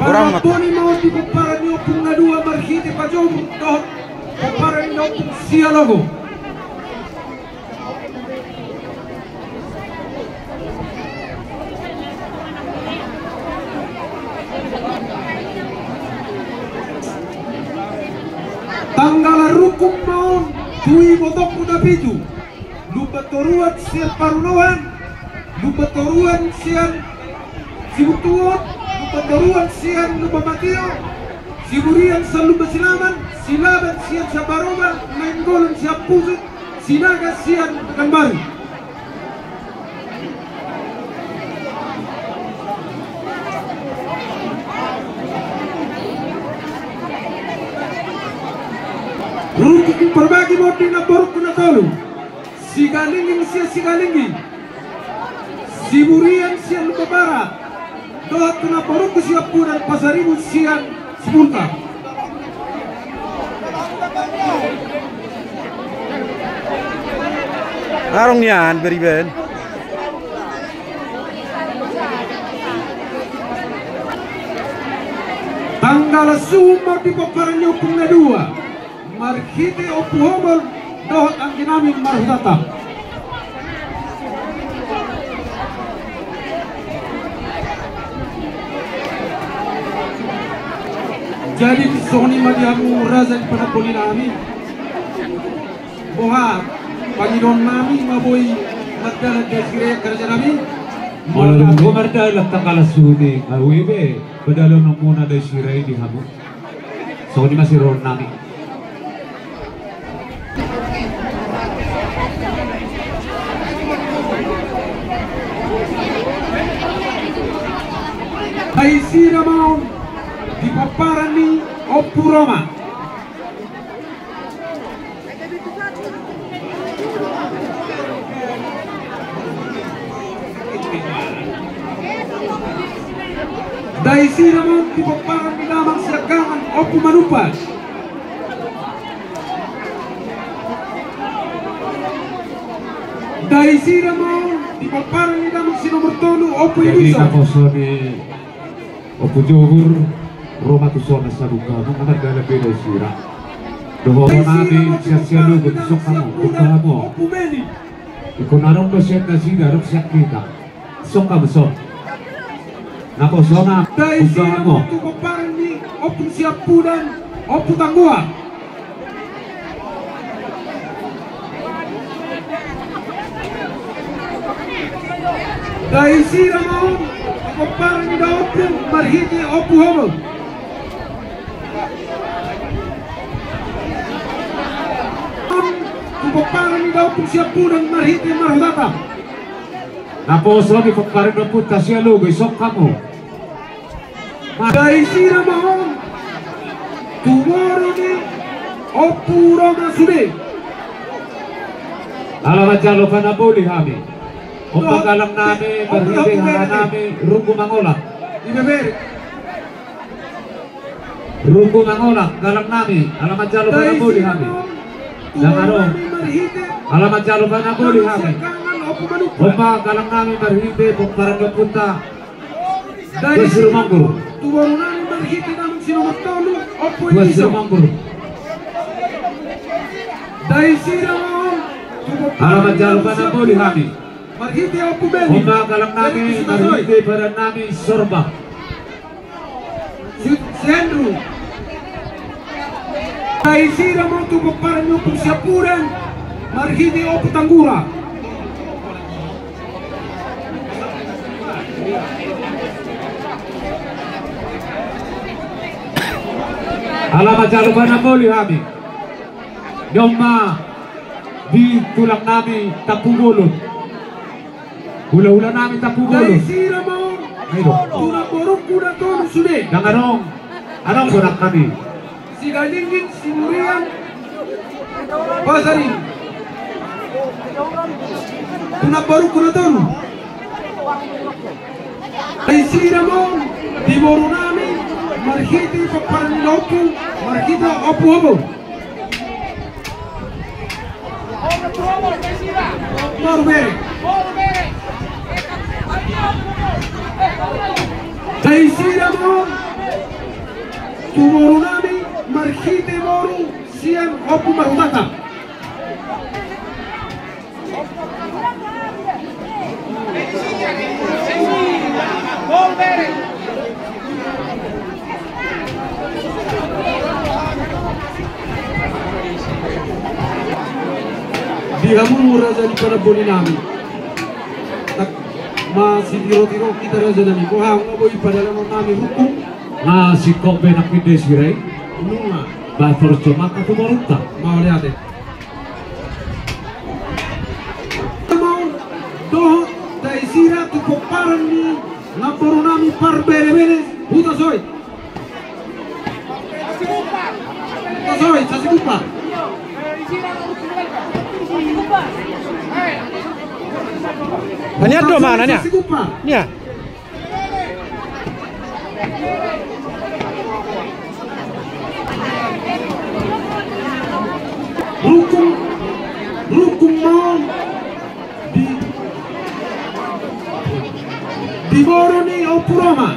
Panaponi mau di kumparan nyopung na dua marhiti pa jom dohot kumparan nyopung siya logo. Tanggal rukung maun tui botok muda biju lupa toruan sian parunoan lupa toruan sian sibutuon lupa toruan sian lupa matio siburian sa lupa silaman silaban sian sa baroba nainggolan sian pusat sinaga sian Pekanbaru. Rukuk berbagi modi na boruk na tolu sigalinging siya sigalingi siburian siya lupa barat dohat na boruk siya punan pasaribu siya sepulta arong yan beriben tanggal sumber di peperanyo pung na dua marhiti opuhobol dohot ang ginamit marhutata. Jadi soni madiamu razan panapoli nami boha pangidon nami maboy magdala desire kerja nami malam gomarda laktang kala sude awebe padalo no muna desire di hamu soni masih ron nami ay sira maun di paparan ni Opu Roma. Dai sira maun di paparan ni Lamang Siagangan Opu Manupas. Dai sira maun di paparan ni Lamang Sinomor Tolu Opu Ibusa. Opu Johor Roma tu sona sabuka mengenal dalam beda sirah dohoro nabi sia-sia lu besok kamu ikon arong besiat nasi daruk siak kita sok besok nako sona kamu Opu Siapu dan Opu Tanggua dari sira mau Oparang ni Opu marhiti Opu Hobo. Oparang ni Opu Siapu dan marhiti Marhutata. Napos lagi pagkarin ng puta siya lo besok kamu. Dari sira mau tomorrow ni Opu Roma Sude. Alamat jalo pa na buli kami. Kung pagkalang namin, barhiti hara namin, Rugo Mangolak. Ibeberi. Rugo Mangolak, galang namin, alamat jalo pa na buli kami. Langarong, alamat jalo pa na buli kami. Kung pagkalang namin, barhiti, kung parang napunta, Surumanggur. Tuwaro namin marhiti namin sinumatolo, Opu Dua Ibusa. Surumanggur. Dari sira mau Alamat jalo pa na buli kami. marhiti Opu Beni. Kung pagkalang namin, barhiti para namin, Sorba. Si Andrew. Dari sira mau tubuh para nyupung Siapuran marhiti Opu Tanggura. Alamat jalo pa na buli kami. Yung di tulang namin Tapugulot. Hula-hula namin Tapugulot. Dari sira mau turang borong kuda tolu sude. Nang anong burak kami? Si Galingin, si Murian, Pasarin. Turang borong kuda tolu. Dari sira mau di boro namin marhiti paparan Opu marhiti Opu Hobo. Norbert. Taisira mon Tumorunami Marhite moru Sian opu marutata. Dihamu raja di pada boli nami. Tak masih tiro-tiro kita raja nami. Kohang ngaboi pada lemon nami hukum. Nah si kok benak pide sirai. Nunga. Bator cuma aku maruta. Mau lihat deh. Mau doh dari sira tu koparan ni laporan nami par bere-bere. Buta soy. Buta soy, sasi kupa. Ini ada mana nih? Nih. Rukun mau di Boroni Opuroma.